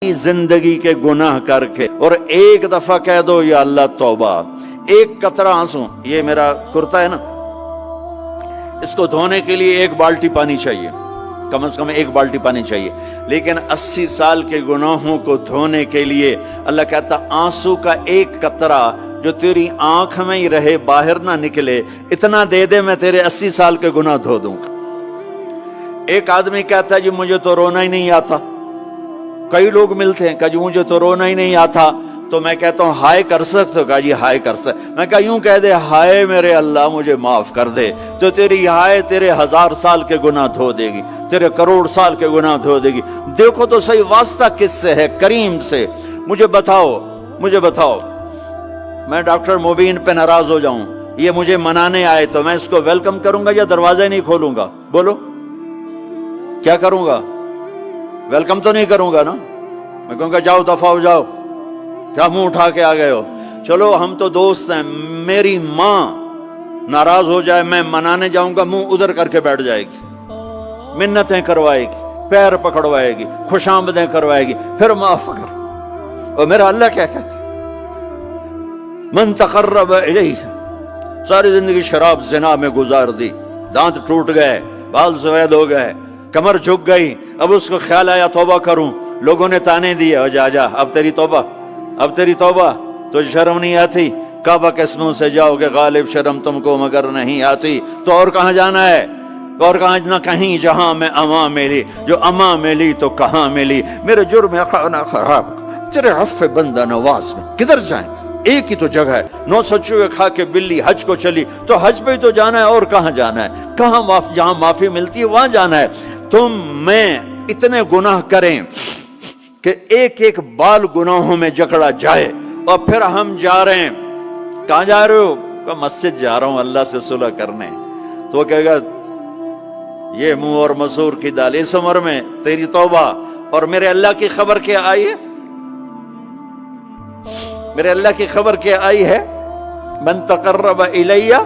जिंदगी के गुनाह करके और एक दफा कह दो या अल्लाह तौबा, एक कतरा आंसू, ये मेरा कुर्ता है ना, इसको धोने के लिए एक बाल्टी पानी चाहिए, कम से कम एक बाल्टी पानी चाहिए, लेकिन 80 साल के गुनाहों को धोने के लिए अल्लाह कहता आंसू का एक कतरा जो तेरी आंख में ही रहे, बाहर ना निकले, इतना दे दे मैं तेरे 80 साल के गुनाह धो दूंगा। एक आदमी कहता है जी मुझे तो रोना ही नहीं आता। कई लोग मिलते हैं, कहा जी मुझे तो रोना ही नहीं आता, तो मैं कहता हूँ हाय कर सकते हो? कहा जी हाय कर सकते। मैं कहा यूं कह दे, हाय मेरे अल्लाह मुझे माफ कर दे, तो तेरी हाय तेरे 1000 साल के गुनाह धो देगी, तेरे करोड़ साल के गुनाह धो देगी। देखो तो सही वास्ता किससे है? करीम से। मुझे बताओ मैं डॉक्टर मुबीन पे नाराज हो जाऊं, ये मुझे मनाने आए, तो मैं इसको वेलकम करूंगा या दरवाजा नहीं खोलूंगा? बोलो क्या करूंगा? वेलकम तो नहीं करूंगा ना, मैं कहूंगा जाओ दफा हो जाओ, क्या मुंह उठा के आ गए हो? चलो हम तो दोस्त हैं, मेरी माँ नाराज हो जाए, मैं मनाने जाऊंगा, मुंह उधर करके बैठ जाएगी, मिन्नतें करवाएगी, पैर पकड़वाएगी, खुशामदें करवाएगी, फिर माफ कर। और मेरा अल्लाह क्या कहता है? मन तकर्रब इलैहि, सारी जिंदगी शराब जिना में गुजार दी, दांत टूट गए, बाल सफेद हो गए, कमर झुक गई, अब उसको ख्याल आया तौबा करूं, लोगों ने ताने दिए, जा अब तेरी तौबा, तो शर्म नहीं आती? काबा के मुंह से जाओगे गालिब, शर्म तुमको मगर नहीं आती, तो और कहां जाना है? और कहां ना कहीं जहां में अमा मिली, जो अमा मिली तो कहां मिली, मेरे जुर्म खाना खराब तेरे हफ्फे बंदा नवाज में किधर जाएं? एक ही तो जगह है, 900 चूहे खा के बिल्ली हज को चली, तो हज पे ही तो जाना है, और कहां जाना है? कहां जहां माफी मिलती है वहां जाना है। तुम मैं इतने गुनाह करें कि एक एक बाल गुनाहों में जकड़ा जाए, और फिर हम जा रहे हैं, कहां जा रहे हो? कहा मस्जिद जा रहा हूं अल्लाह से सुलह करने। तो वो कहेगा ये मुंह और मसूर की दाल, इस उम्र में तेरी तौबा, और मेरे अल्लाह की खबर क्या आई है? मेरे अल्लाह की खबर क्या आई है? मन तकर्रब इलैया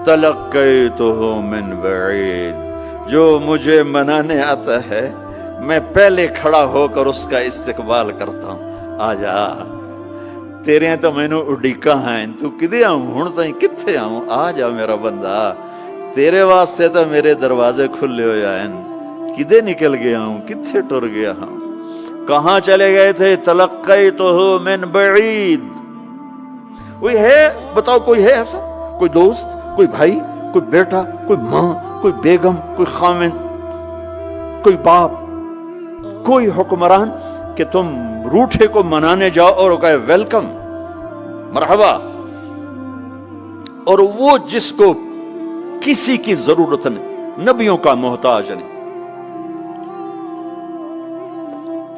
तलक्कैतुहु मिन बईद, जो मुझे मनाने आता है मैं पहले खड़ा होकर उसका इस्तकबाल करता हूं। आजा तेरे तो मैनू उड़ीका है, तू किदे आऊं हुण ताई, किथे आऊं? आ जा मेरा बंदा, तेरे वास्ते तो मेरे दरवाजे खुले हो जाएन, किदे निकल गया हूं, किथे टुर गया हूं, कहां चले गए थे? तलक्कैतुहु मिन बईद। कोई है? बताओ कोई है ऐसा? कोई दोस्त, कोई भाई, कोई बेटा, कोई माँ, कोई बेगम, कोई खामिन, कोई बाप, कोई हुक्मरान कि तुम रूठे को मनाने जाओ और कहे वेलकम, मरहबा, और वो जिसको किसी की जरूरत नहीं, नबियों का मोहताज नहीं,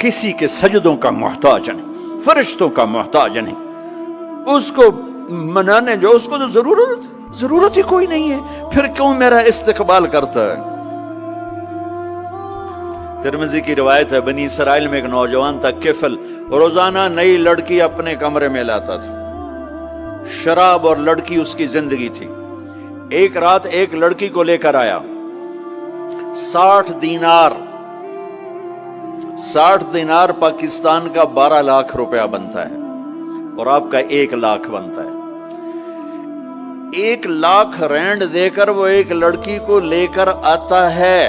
किसी के सजदों का मोहताज नहीं, फरिश्तों का मोहताज नहीं, उसको मनाने जाओ, उसको तो जरूरत ही कोई नहीं है, फिर क्यों मेरा इस्तकबाल करता है? तिरमिज़ी की रिवायत है, बनी इसराइल में एक नौजवान था किफल, रोजाना नई लड़की अपने कमरे में लाता था, शराब और लड़की उसकी जिंदगी थी। एक रात एक लड़की को लेकर आया, 60 दिनार पाकिस्तान का 12 लाख रुपया बनता है, और आपका 1 लाख बनता है। 1 लाख रैंड देकर वो एक लड़की को लेकर आता है।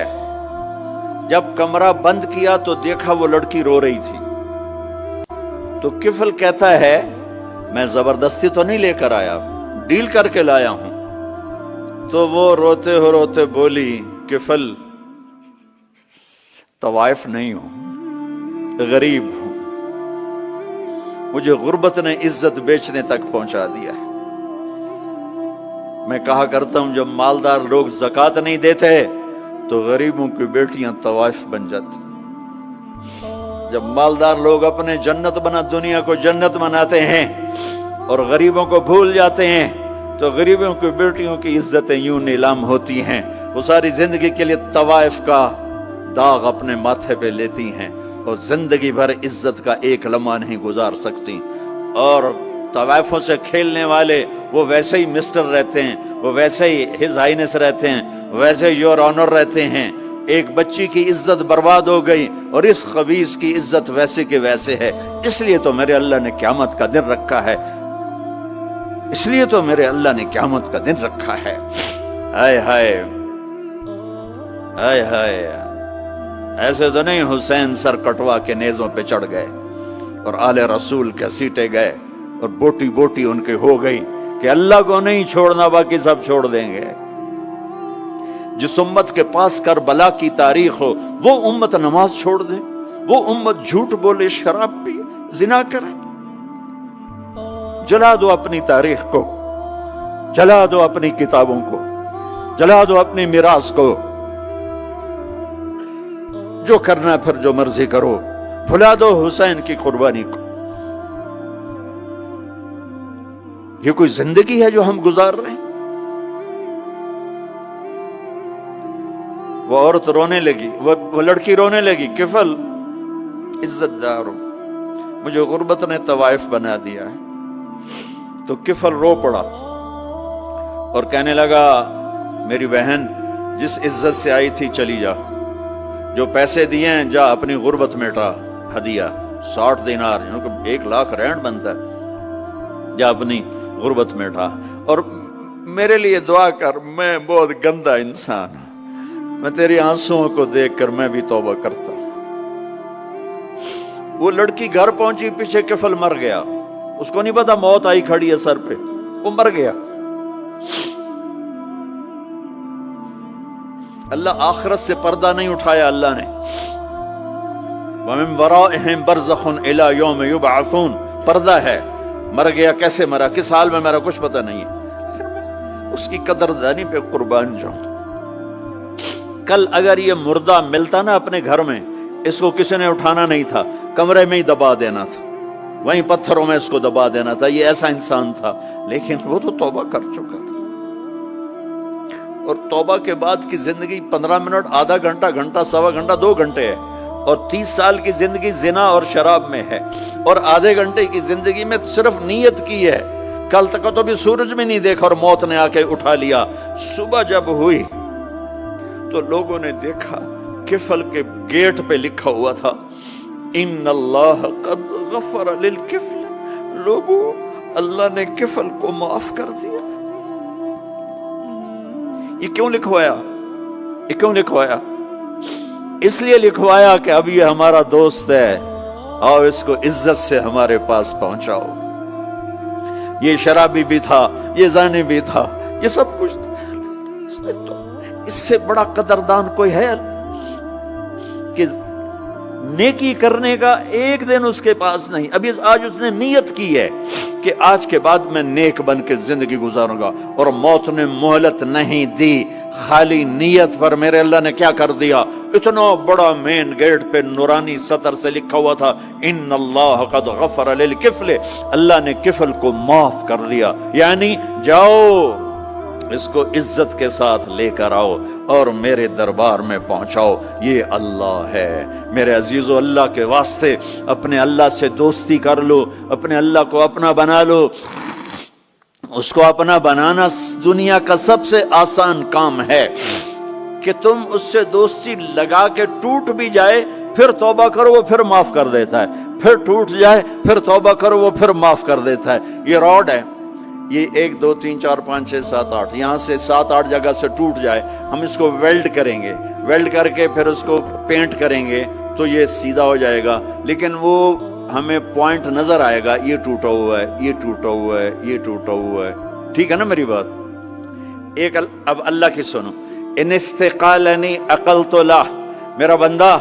जब कमरा बंद किया तो देखा वो लड़की रो रही थी, तो किफल कहता है मैं जबरदस्ती तो नहीं लेकर आया, डील करके लाया हूं। तो वो रोते बोली किफल तवाइफ नहीं हूं, गरीब हूं, मुझे गुर्बत ने इज्जत बेचने तक पहुंचा दिया है। मैं कहा करता हूं जब मालदार लोग ज़कात नहीं देते तो गरीबों की बेटियां तवाइफ बन जाती। जब मालदार लोग अपने दुनिया को जन्नत बनाते हैं और गरीबों को भूल जाते हैं, तो गरीबों की बेटियों की इज्जतें यूं नीलाम होती हैं। वो सारी जिंदगी के लिए तवाइफ का दाग अपने माथे पे लेती हैं और जिंदगी भर इज्जत का एक लम्हा नहीं गुजार सकती। और तवाइफों से खेलने वाले वो वैसे ही मिस्टर रहते हैं, वो वैसे ही हिज हाइनेस रहते हैं, वैसे योर ऑनर रहते हैं, ایک بچی کی عزت برباد ہو گئی اور اس خبیث کی عزت ویسے کے ویسے ہے، اس لیے تو میرے اللہ نے قیامت کا دن رکھا ہے، اس لیے تو میرے اللہ نے قیامت کا دن رکھا ہے۔ ہائے ہائے ہائے ہائے، ایسے تو نہیں حسین سر کٹوا کے نیزوں پہ چڑھ گئے اور آل رسول کے سیٹے گئے اور بوٹی بوٹی ان کے ہو گئی کہ اللہ کو نہیں چھوڑنا باقی سب چھوڑ دیں گے۔ جس امت کے پاس کربلا کی تاریخ ہو وہ امت نماز چھوڑ دے، وہ امت جھوٹ بولے، شراب پی، زنا کرے۔ جلا دو اپنی تاریخ کو، جلا دو اپنی کتابوں کو، جلا دو اپنی میراث کو، جو کرنا ہے پھر جو مرضی کرو، بھلا دو حسین کی قربانی کو۔ یہ کوئی زندگی ہے جو ہم گزار رہے ہیں؟ وہ عورت رونے لگی، وہ لڑکی رونے لگی، کفل عزت دار ہو، مجھے غربت نے طوائف بنا دیا ہے۔ تو کفل رو پڑا اور کہنے لگا میری بہن جس عزت سے آئی تھی چلی جا، جو پیسے دیے ہیں جا اپنی غربت مٹا، ہدیہ 60 دینار یعنی کہ 1 لاکھ رینڈ بنتا ہے، جا اپنی غربت مٹا اور میرے لیے دعا کر، میں بہت گندا انسان ہوں، میں تیری آنسوؤں کو دیکھ کر میں بھی توبہ کرتا ہوں۔ وہ لڑکی گھر پہنچی، پیچھے کفل مر گیا، اس کو نہیں پتا موت آئی کھڑی ہے سر پہ، وہ مر گیا۔ اللہ آخرت سے پردہ نہیں اٹھایا اللہ نے۔ وَمِن وَرَائِهِمْ بَرْزَخٌ إِلَى يَوْمِ يُبْعَثُونَ، پردہ ہے، مر گیا کیسے مرا، کس حال میں مرا کچھ پتہ نہیں ہے، اس کی قدردانی پہ قربان جاؤں۔ کل اگر یہ مردہ ملتا نا اپنے گھر میں، اس کو کسی نے اٹھانا نہیں تھا، کمرے میں ہی دبا دینا تھا، وہیں پتھروں میں اس کو دبا دینا تھا، یہ ایسا انسان تھا، لیکن وہ تو توبہ کر چکا تھا۔ اور توبہ کے بعد کی زندگی 15 منٹ، آدھا گھنٹہ، گھنٹہ، سوا گھنٹہ، 2 گھنٹے ہے، اور 30 سال کی زندگی زنا اور شراب میں ہے، اور آدھے گھنٹے کی زندگی میں صرف نیت کی ہے۔ کل تک تو بھی سورج میں نہیں دیکھا اور موت نے آ کے اٹھا لیا۔ صبح جب ہوئی تو لوگوں نے دیکھا کفل کے گیٹ پہ لکھا ہوا تھا ان اللہ قد غفر للکفل، لوگوں اللہ نے کفل کو معاف کر دیا۔ یہ کیوں لکھوایا؟ یہ کیوں لکھوایا؟ اس لیے لکھوایا کہ اب یہ ہمارا دوست ہے، آؤ اس کو عزت سے ہمارے پاس پہنچاؤ۔ یہ شرابی بھی تھا، یہ زانی بھی تھا، یہ سب کچھ تھا۔ اس سے بڑا قدردان کوئی ہے کہ نیکی کرنے کا ایک دن اس کے پاس نہیں؟ ابھی آج اس نے نیت کی ہے کہ آج کے بعد میں نیک بن کے زندگی گزاروں گا، اور موت نے مہلت نہیں دی۔ خالی نیت پر میرے اللہ نے کیا کر دیا، اتنا بڑا مین گیٹ پہ نورانی سطر سے لکھا ہوا تھا ان اللہ قد غفر للکفل، اللہ نے کفل کو معاف کر دیا۔ یعنی جاؤ اس کو عزت کے ساتھ لے کر آؤ اور میرے دربار میں پہنچاؤ، یہ اللہ ہے۔ میرے عزیزو، اللہ کے واسطے اپنے اللہ سے دوستی کر لو، اپنے اللہ کو اپنا بنا لو۔ اس کو اپنا بنانا دنیا کا سب سے آسان کام ہے کہ تم اس سے دوستی لگا کے ٹوٹ بھی جائے پھر توبہ کرو وہ پھر معاف کر دیتا ہے، پھر ٹوٹ جائے پھر توبہ کرو وہ پھر معاف کر دیتا ہے۔ یہ راڈ ہے، یہ 1 2 3 4 5 6 7 8 یہاں سے 7 8 جگہ سے ٹوٹ جائے، ہم اس کو ویلڈ کریں گے، ویلڈ کر کے پھر اس کو پینٹ کریں گے تو یہ سیدھا ہو جائے گا، لیکن وہ ہمیں پوائنٹ نظر آئے گا، یہ ٹوٹا ہوا ہے، یہ ٹوٹا ہوا ہے، یہ ٹوٹا ہوا ہے۔ ٹھیک ہے نا میری بات؟ ایک اب اللہ کی سنو، ان استقالنی عقلت لا، میرا بندہ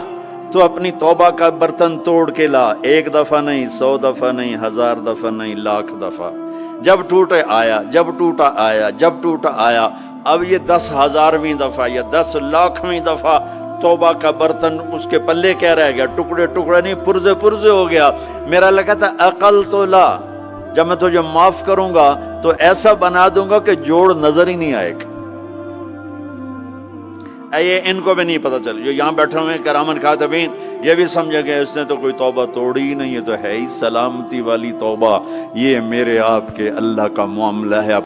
تو اپنی توبہ کا برتن توڑ کے لا، 1 دفعہ نہیں، 100 دفعہ نہیں، 1000 دفعہ نہیں، 1,00,000 دفعہ۔ جب ٹوٹے آیا، جب ٹوٹا آیا، جب ٹوٹا آیا، اب یہ 10,000ویں دفعہ یا 10,00,000ویں دفعہ توبہ کا برتن اس کے پلے کیا رہ گیا؟ ٹکڑے ٹکڑے نہیں، پرزے پرزے ہو گیا۔ میرا لگا تھا عقل تو لا، جب میں تجھے معاف کروں گا تو ایسا بنا دوں گا کہ جوڑ نظر ہی نہیں آئے گا۔ یہ ان کو بھی نہیں پتا چل، جو یہاں بیٹھے ہوئے کرامن کاتبین یہ بھی سمجھ گئے اس نے تو کوئی توبہ توڑی ہی نہیں، یہ تو ہے ہی سلامتی والی توبہ۔ یہ میرے آپ کے اللہ کا معاملہ ہے۔